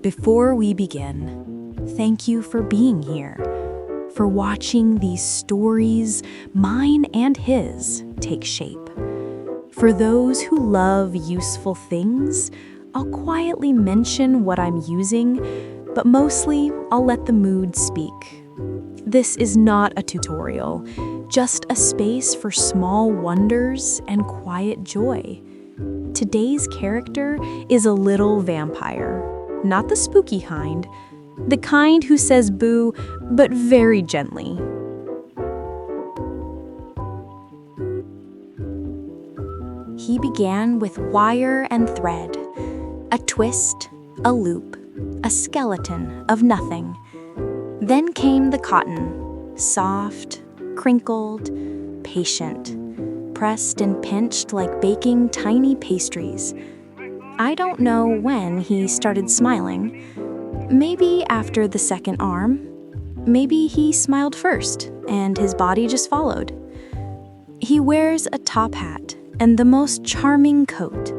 Before we begin, thank you for being here, for watching these stories, mine and his, take shape. For those who love useful things, I'll quietly mention what I'm using, but mostly I'll let the mood speak. This is not a tutorial, just a space for small wonders and quiet joy. Today's character is a little vampire, not the spooky kind, the kind who says boo, but very gently. He began with wire and thread, a twist, a loop, a skeleton of nothing. Then came the cotton, soft, crinkled, patient, pressed and pinched like baking tiny pastries. I don't know when he started smiling. Maybe after the second arm. Maybe he smiled first, and his body just followed. He wears a top hat and the most charming coat.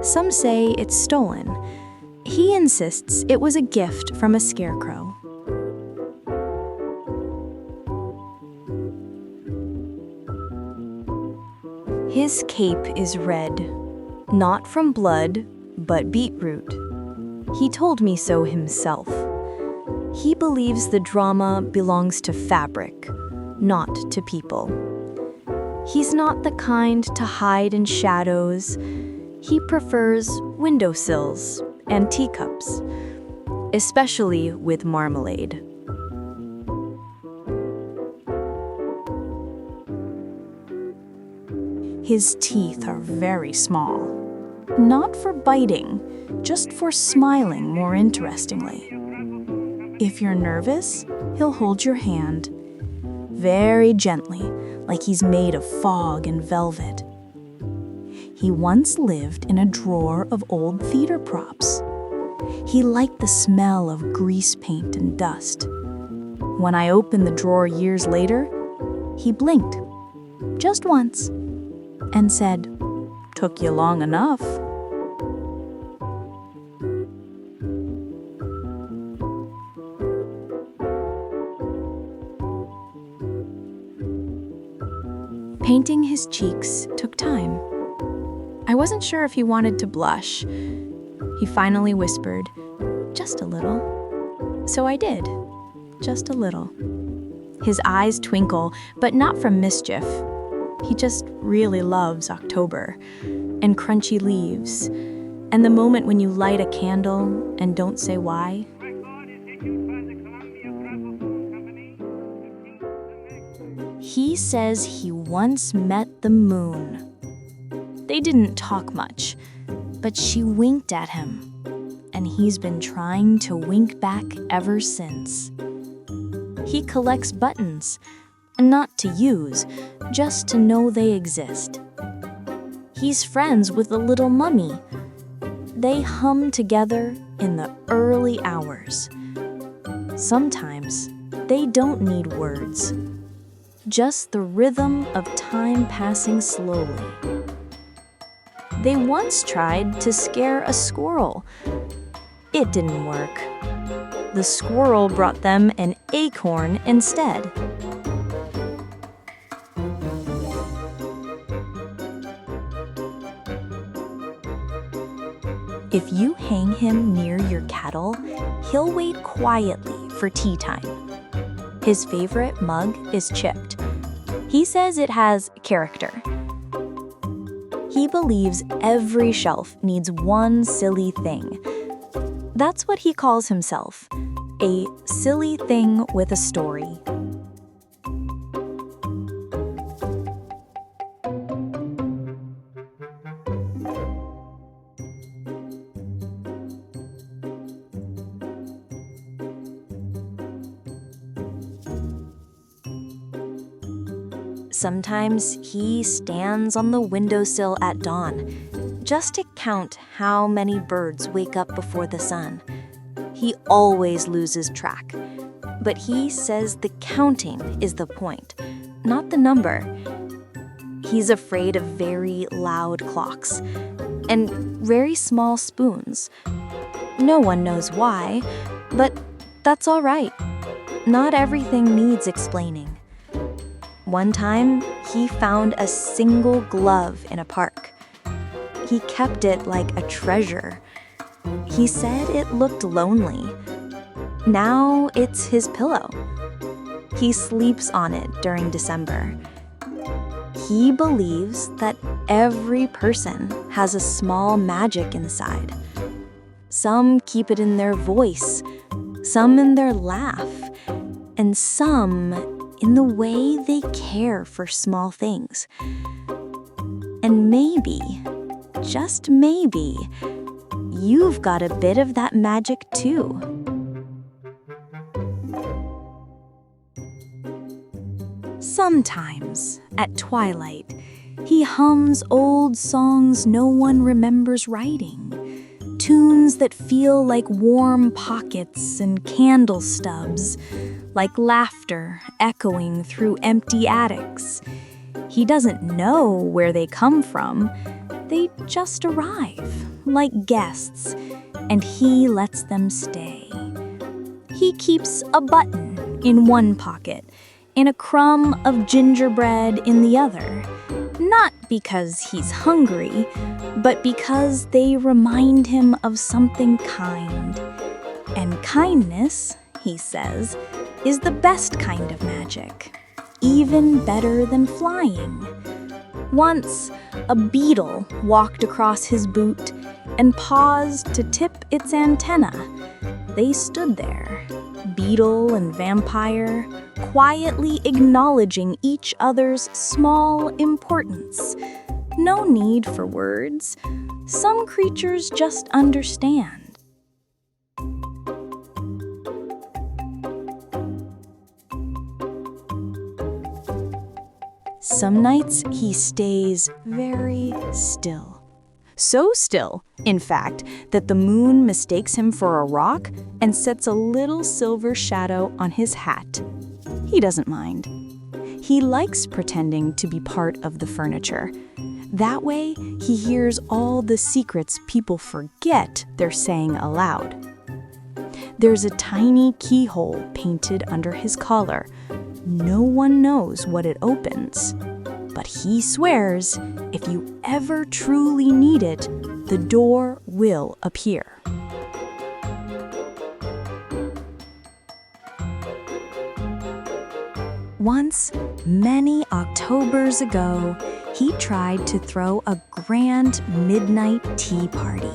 Some say it's stolen. He insists it was a gift from a scarecrow. His cape is red, not from blood, but beetroot. He told me so himself. He believes the drama belongs to fabric, not to people. He's not the kind to hide in shadows. He prefers windowsills and teacups, especially with marmalade. His teeth are very small, not for biting, just for smiling more interestingly. If you're nervous, he'll hold your hand very gently, like he's made of fog and velvet. He once lived in a drawer of old theater props. He liked the smell of grease paint and dust. When I opened the drawer years later, he blinked, just once, and said, "Took you long enough." Painting his cheeks took time. I wasn't sure if he wanted to blush. He finally whispered, "Just a little." So I did, just a little. His eyes twinkle, but not from mischief. He just really loves October and crunchy leaves and the moment when you light a candle and don't say why. He says he once met the moon. They didn't talk much, but she winked at him, and he's been trying to wink back ever since. He collects buttons, not to use, just to know they exist. He's friends with the little mummy. They hum together in the early hours. Sometimes they don't need words, just the rhythm of time passing slowly. They once tried to scare a squirrel. It didn't work. The squirrel brought them an acorn instead. If you hang him near your kettle, he'll wait quietly for tea time. His favorite mug is chipped. He says it has character. He believes every shelf needs one silly thing. That's what he calls himself, a silly thing with a story. Sometimes he stands on the windowsill at dawn, just to count how many birds wake up before the sun. He always loses track, but he says the counting is the point, not the number. He's afraid of very loud clocks and very small spoons, No one knows why, but that's all right. Not everything needs explaining. One time, he found a single glove in a park. He kept it like a treasure. He said it looked lonely. Now it's his pillow. He sleeps on it during December. He believes that every person has a small magic inside. Some keep it in their voice, some in their laugh, and some in the way they care for small things. And maybe, just maybe, you've got a bit of that magic too. Sometimes, at twilight, he hums old songs no one remembers writing. Tunes that feel like warm pockets and candle stubs, like laughter echoing through empty attics. He doesn't know where they come from. They just arrive, like guests, and he lets them stay. He keeps a button in one pocket and a crumb of gingerbread in the other, not because he's hungry, but because they remind him of something kind. And kindness, he says, is the best kind of magic, even better than flying. Once, a beetle walked across his boot and paused to tip its antenna. They stood there, beetle and vampire, quietly acknowledging each other's small importance. No need for words. Some creatures just understand. Some nights he stays very still. So still, in fact, that the moon mistakes him for a rock and sets a little silver shadow on his hat. He doesn't mind. He likes pretending to be part of the furniture. That way, he hears all the secrets people forget they're saying aloud. There's a tiny keyhole painted under his collar. No one knows what it opens. But he swears, if you ever truly need it, the door will appear. Once, many Octobers ago, he tried to throw a grand midnight tea party.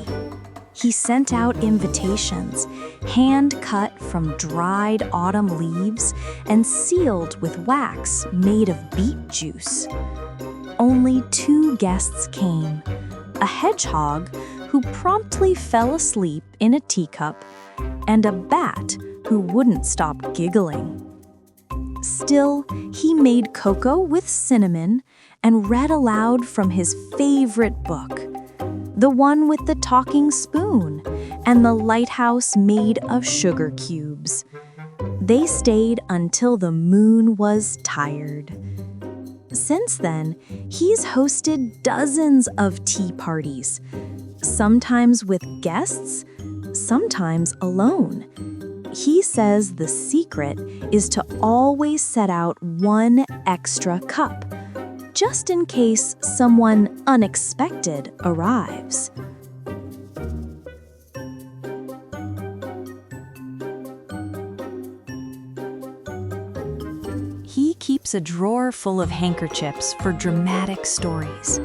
He sent out invitations, hand-cut from dried autumn leaves and sealed with wax made of beet juice. Only 2 guests came, a hedgehog who promptly fell asleep in a teacup, and a bat who wouldn't stop giggling. Still, he made cocoa with cinnamon and read aloud from his favorite book, the one with the talking spoon and the lighthouse made of sugar cubes. They stayed until the moon was tired. Since then, he's hosted dozens of tea parties, sometimes with guests, sometimes alone. He says the secret is to always set out 1 extra cup, just in case someone unexpected arrives. He keeps a drawer full of handkerchiefs for dramatic stories,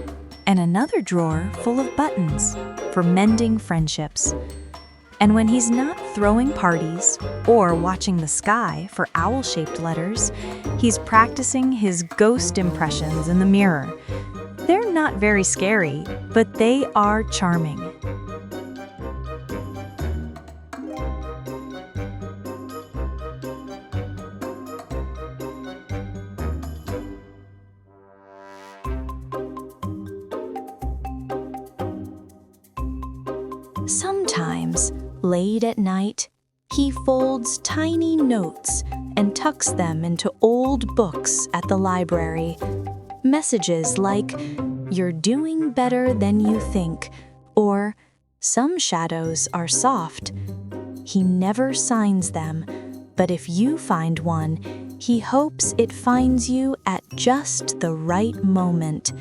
and another drawer full of buttons for mending friendships. And when he's not throwing parties or watching the sky for owl-shaped letters, he's practicing his ghost impressions in the mirror. They're not very scary, but they are charming. Sometimes, late at night, he folds tiny notes and tucks them into old books at the library. Messages like, "You're doing better than you think," or Some shadows are soft. He never signs them, but if you find one, he hopes it finds you at just the right moment.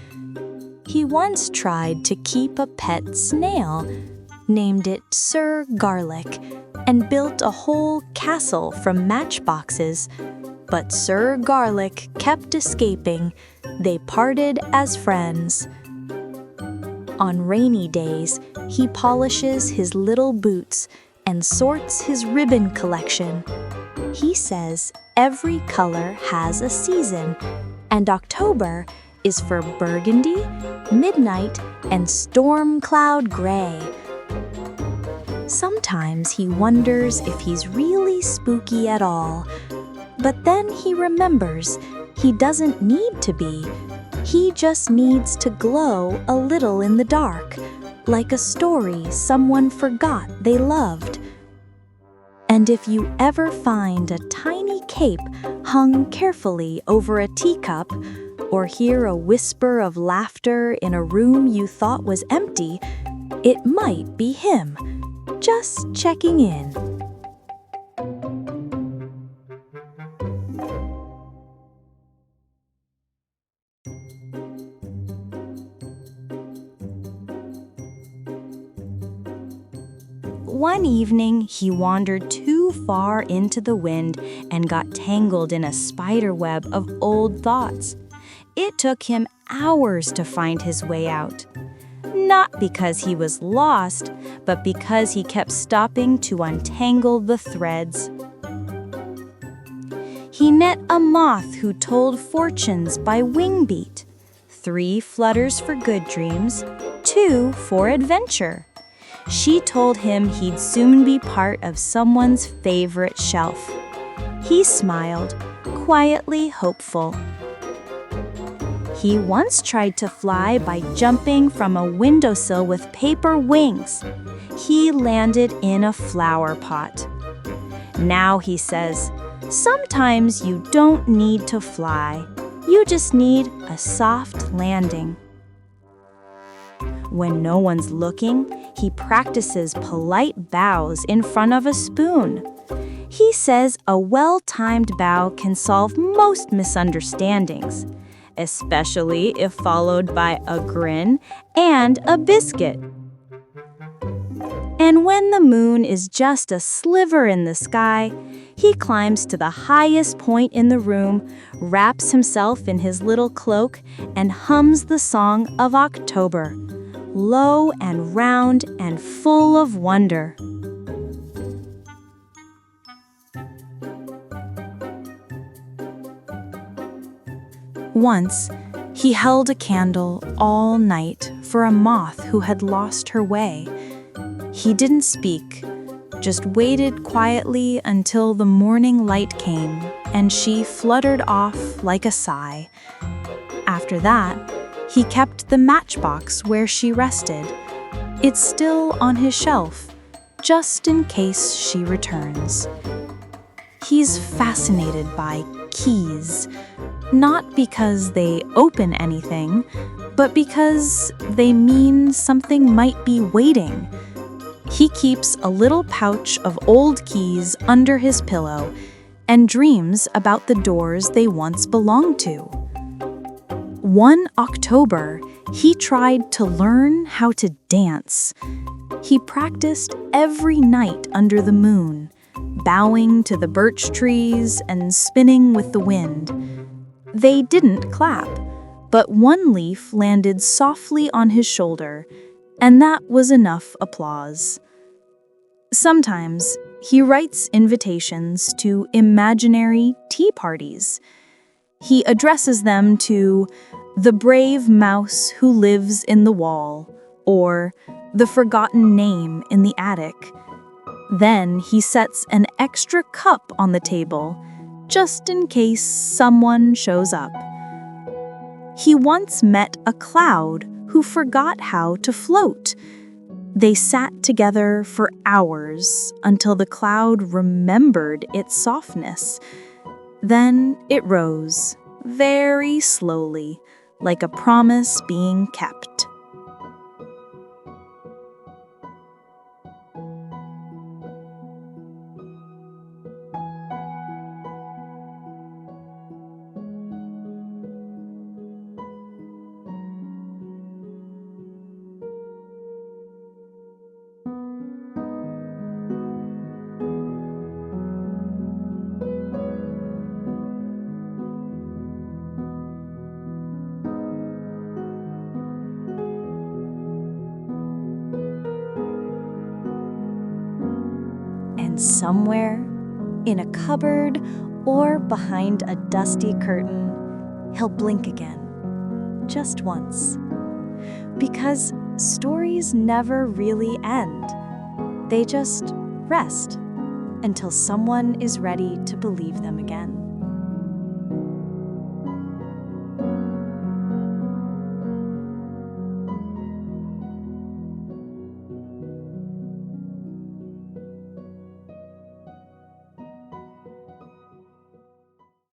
He once tried to keep a pet snail, named it Sir Garlic, and built a whole castle from matchboxes. But Sir Garlic kept escaping. They parted as friends. On rainy days, he polishes his little boots and sorts his ribbon collection. He says every color has a season, and October is for burgundy, midnight, and storm cloud gray. Sometimes he wonders if he's really spooky at all, but then he remembers he doesn't need to be. He just needs to glow a little in the dark, like a story someone forgot they loved. And if you ever find a tiny cape hung carefully over a teacup, or hear a whisper of laughter in a room you thought was empty, it might be him, just checking in. One evening, he wandered too far into the wind and got tangled in a spider web of old thoughts. It took him hours to find his way out. Not because he was lost, but because he kept stopping to untangle the threads. He met a moth who told fortunes by wing beat. 3 flutters for good dreams, 2 for adventure. She told him he'd soon be part of someone's favorite shelf. He smiled, quietly hopeful. He once tried to fly by jumping from a windowsill with paper wings. He landed in a flower pot. Now he says, sometimes you don't need to fly. You just need a soft landing. When no one's looking, he practices polite bows in front of a spoon. He says a well-timed bow can solve most misunderstandings, especially if followed by a grin and a biscuit. And when the moon is just a sliver in the sky, he climbs to the highest point in the room, wraps himself in his little cloak, and hums the song of October, low and round and full of wonder. Once, he held a candle all night for a moth who had lost her way. He didn't speak, just waited quietly until the morning light came and she fluttered off like a sigh. After that, he kept the matchbox where she rested. It's still on his shelf, just in case she returns. He's fascinated by keys, not because they open anything, but because they mean something might be waiting. He keeps a little pouch of old keys under his pillow and dreams about the doors they once belonged to. One October, he tried to learn how to dance. He practiced every night under the moon, bowing to the birch trees and spinning with the wind. They didn't clap, but one leaf landed softly on his shoulder, and that was enough applause. Sometimes he writes invitations to imaginary tea parties. He addresses them to the brave mouse who lives in the wall, or the forgotten name in the attic. Then he sets an extra cup on the table, just in case someone shows up. He once met a cloud who forgot how to float. They sat together for hours until the cloud remembered its softness. Then it rose, very slowly, like a promise being kept. somewhere, in a cupboard or behind a dusty curtain, he'll blink again, just once. Because stories never really end. They just rest until someone is ready to believe them again.